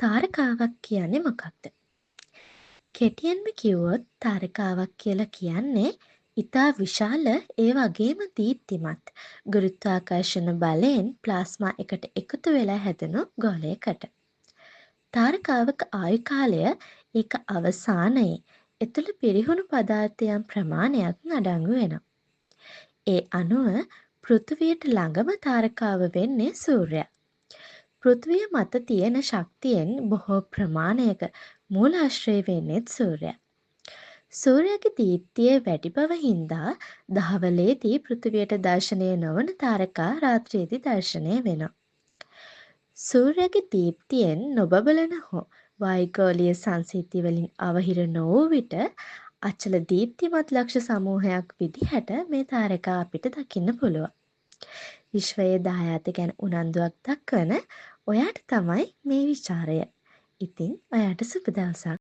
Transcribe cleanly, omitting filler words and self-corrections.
තාරකාවක් කියන්නේ මොකක්ද? කෙටියෙන්ම කිව්වොත් තාරකාවක් කියලා කියන්නේ ඉතා විශාල ඒ වගේම දීප්තිමත් ගුරුත්වාකර්ෂණ බලයෙන් ප්ලාස්මා එකට එකතු වෙලා හැදුණු ගෝලයකට. තාරකාවක ආයු කාලය ඒක අවසානයේ එතුළ පිරිහුණු පදාර්ථයන් ප්‍රමාණයක් අඩංගු වෙනවා. ඒ අනුව පෘථිවියට ළඟම තාරකාව වෙන්නේ සූර්යයා. පෘථිවිය මත තියෙන ශක්තියෙන් බොහෝ ප්‍රමාණයක මූලාශ්‍රය වෙන්නේත් සූර්යයා. සූර්යයාගේ දීප්තිය වැඩි බව හින්දා දහවලේදී පෘථිවියට දර්ශනය නොවන තාරකා රාත්‍රියේදී දර්ශනය වෙනවා. සූර්යයාගේ දීප්තියෙන් නොබබලන හෝ වායුගෝලීය සංසිද්ධි වලින් අවහිර නොවූ විට අචල දීප්තිමත් ලක්ෂ සමූහයක් විදිහට මේ තාරකා අපිට දකින්න පුළුවන්. විශ්වයේ දායාද ගැන උනන්දුවක් දක්වන ඔයාට තමයි මේ විචාරය. ඉතින් ඔයාට සුබ දවසක්.